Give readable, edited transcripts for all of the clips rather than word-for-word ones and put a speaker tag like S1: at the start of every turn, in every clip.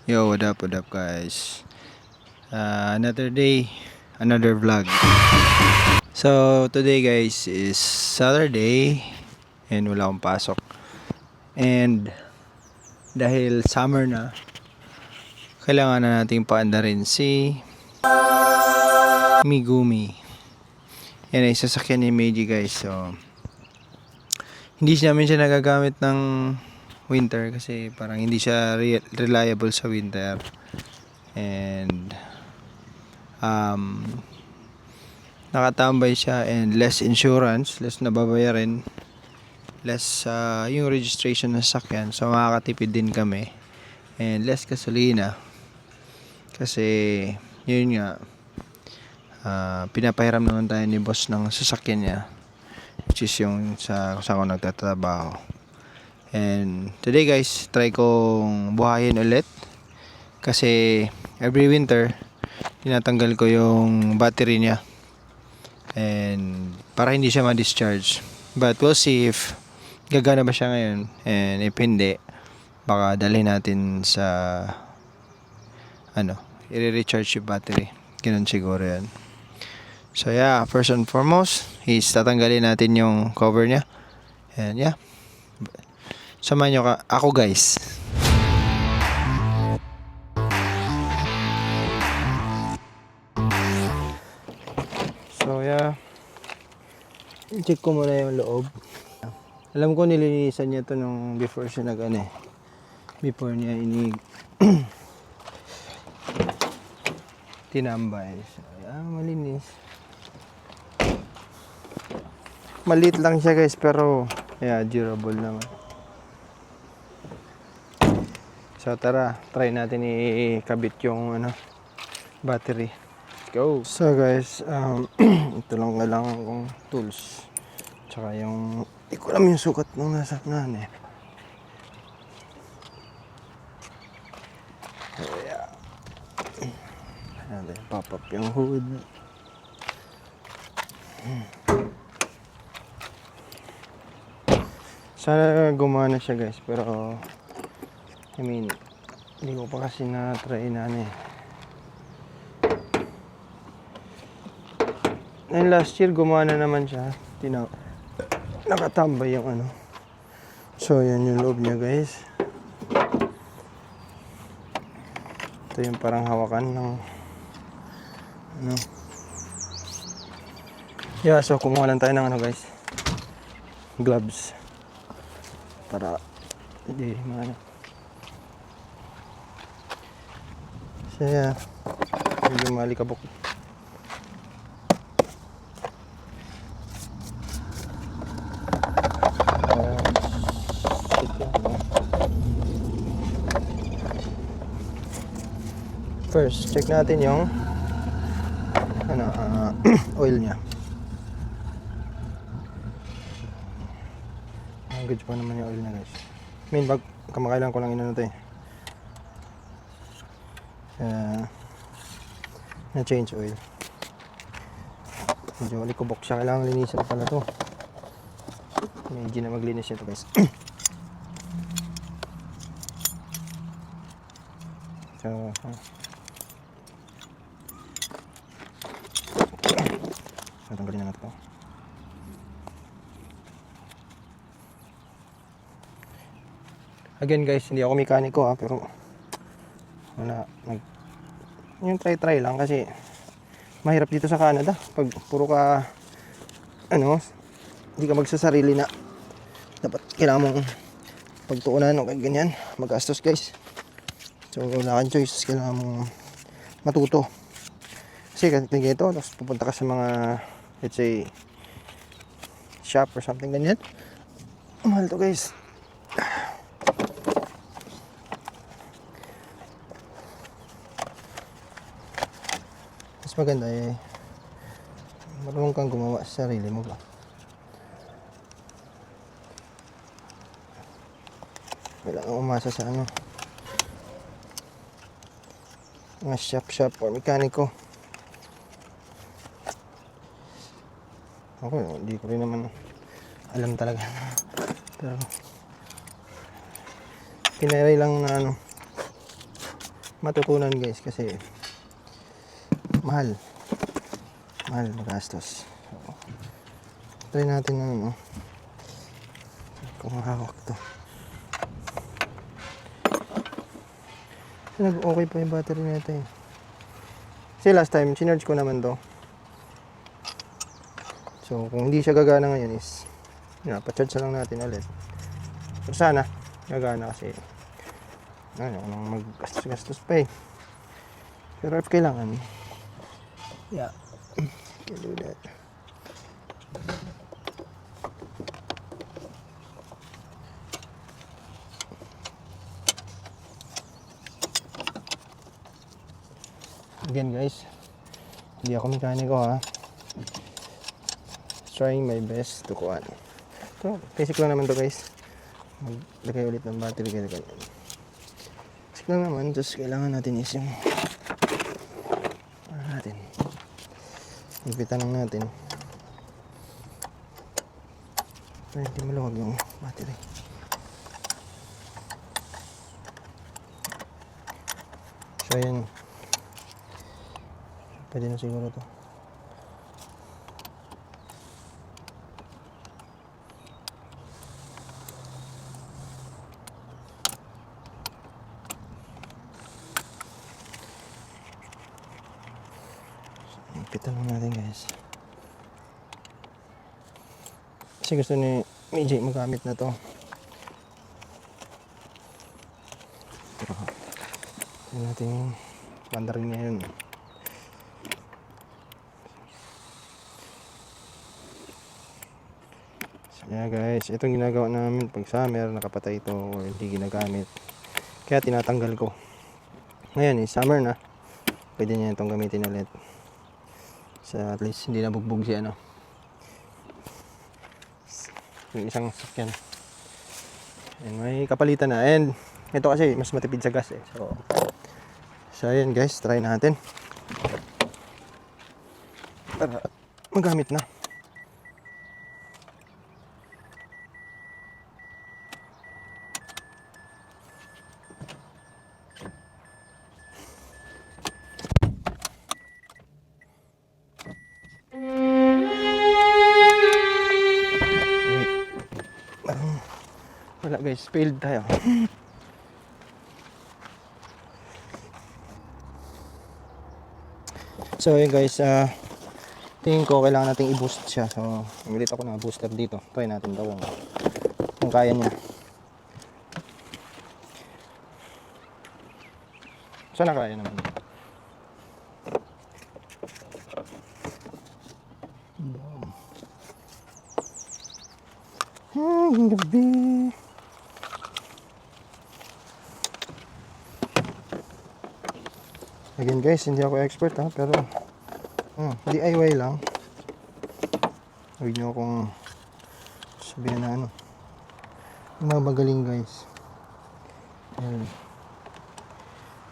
S1: Yo, what up guys? Another day, another vlog. So, today guys is Saturday and wala akong pasok. And dahil summer na, kailangan na nating paandarin si Migumi. Yan ay sasakyan ni Meiji guys. So, hindi namin siya nagagamit ng winter kasi parang hindi siya reliable sa winter. And nakatambay siya and less insurance, less nababayarin, less yung registration ng sasakyan, so makakatipid din kami and less gasolina kasi yun nga, pinapahiram naman tayo ni boss ng sasakyan niya, which is yung sa kung saan ako nagtatrabaho. And today guys, try kong buhayin ulit kasi every winter tinatanggal ko yung battery niya and para hindi siya ma-discharge, but we'll see if gagana ba siya ngayon, and if hindi, baka dalhin natin sa i-recharge yung battery, ganun siguro yan. So yeah, first and foremost is tatanggalin natin yung cover niya, and yeah, samahan nyo ako guys. So yeah, check ko muna yung loob. Alam ko nilinisan niya to nung before siya before niya tinambay. So yeah, malinis. Maliit lang siya guys, pero yeah, durable naman. So tara, try natin ikabit yung battery. Let's go. So guys, ito lang kailangan kong tools. Tsaka yung, hindi ko alam yung sukat nung nasa unahan So yeah. Natin pop up yung hood. Sana gumana siya guys, pero I mean, hindi ko pa kasi na-try And last year gumana naman siya. Nakatambay yung So yan yung loob niya guys. Ito yung parang hawakan ng Yeah, so kumuha lang tayo ng guys, gloves para hindi So yeah, medyo malikabok. First, check natin yung oil niya. Good pa naman yung oil niya guys. I mean, kamakailan ko lang na change oil. Medyo likubok siya, kailangan linisan pala to. Medyo na maglinis ito guys. So tanggalin na natin ito. Again guys, hindi ako mekaniko pero yung try lang kasi mahirap dito sa Canada pag puro ka hindi ka magsasarili na dapat kailangan mong pagtuunan o ganyan, magastos guys. So wala kang choice, kailangan mong matuto kasi ganito, tapos pupunta ka sa mga let's say shop or something ganyan, mahal to guys. Maganda marunong kang gumawa sa sarili mo ba. Kailangan umasa sa mga shop or mekaniko. Ako hindi ko rin naman alam talaga, pero pinaray lang na matutunan guys kasi mahal magastos. So, try natin na ano kung hawak to. Okay pa yung battery nito eh. Kasi last time sinarge ko naman to. So kung hindi siya gagana ngayon is pa-charge na lang natin ulit. So sana gagana kasi nang mag-gastos pa eh. Pero if kailangan, yeah, can do that. Again guys, hindi ako mekaniko ha. Trying my best to kuhan. So, basic lang naman to guys. Maglagay ulit ng battery ganyan. Basic lang naman, just kailangan natin is yung natin. Higpitan lang natin. Para hindi maluwag yung battery. So ayan. Pwede na siguro to. Higpitan lang natin guys. Kasi gusto ni AJ magamit na to. Tignan natin yung banda rin ngayon. So yeah guys, itong ginagawa namin pag summer, nakapatay ito or hindi ginagamit. Kaya tinatanggal ko. Ngayon summer na. Pwede niya itong gamitin ulit. So at least hindi nabugbog siya no. Yung isang sakyan. And may kapalitan na. And ito kasi mas matipid sa gas eh. So ayan guys, try natin. Para magamit na. Wala guys, failed tayo. So yun guys, tingin ko kailangan nating i-boost siya. So ulit ako ng booster dito. Try natin daw kung kaya niya. Sana kaya naman. Ang gabi. Again guys, hindi ako expert ha, pero DIY lang. Huwag nyo akong sabihin na ano. Magaling guys. Hindi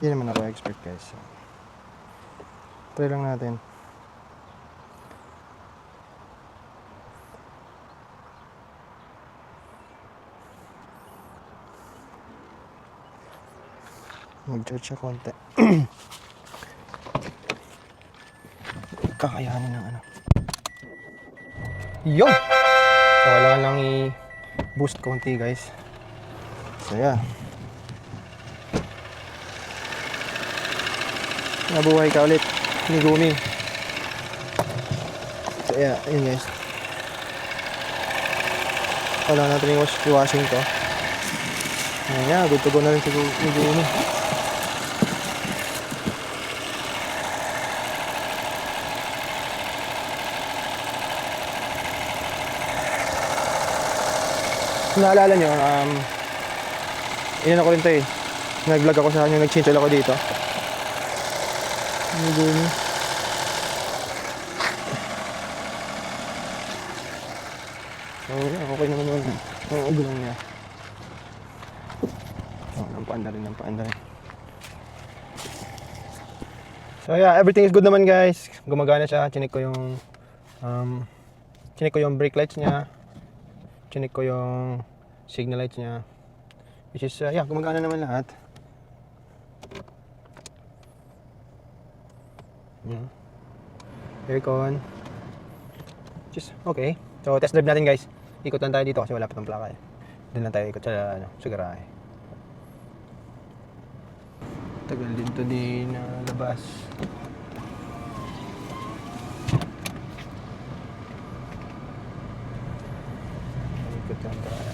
S1: naman ako expert guys. So, try lang natin. Mag-charge siya konti. Kakayanin ng ano. Yun! So kailangan lang i-boost konti guys. So yeah. Nabuhay ka ulit ni Gumi. So yeah, yun guys. Kailangan natin i-washing to. Ayan nga, good to go na rin si Gumi. Naalala nyo, inan ako rin to eh. Nag-vlog ako sa kanya, nag-chinchil ako dito. Ano gumi? So, okay naman yun. Ang gulong niya. Oh, nampaanda rin. So yeah, everything is good naman guys. Gumagana siya. Chinik ko yung brake lights niya. Chinik ko yung signal lights niya, which is yeah, gumagana naman lahat. Yan. Aircon. Just okay. So, test drive natin guys. Ikot lang tayo dito kasi wala pa tong plaka eh. Doon lang tayo ikot sa, sa garahe. Tagal din to din na labas. Ikot lang tayo.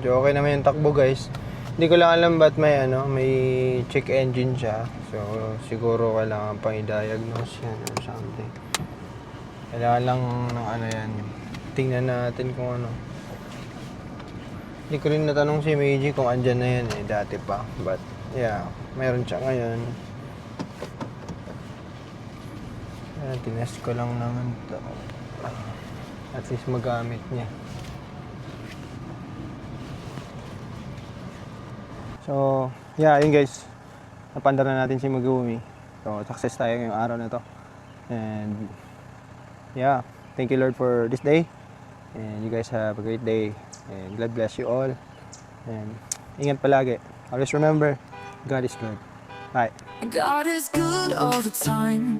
S1: So, okay naman yung takbo guys. Hindi ko lang alam ba't may may check engine siya. So siguro kailangan pang i-diagnose yan or something. Kailangan lang ng yan. Tingnan natin kung ano. Hindi ko rin natanong si Meiji kung andyan na yan dati pa. But yeah, mayroon siya ngayon. Tinest ko lang naman to. At least magamit niya. So, yeah, yun guys. Napandar na natin si Megumi. So, success tayo ngayong araw na to. And, yeah, thank you Lord for this day. And you guys have a great day. And God bless you all. And, ingat palagi. Always remember, God is good. Bye.
S2: God is good all the time.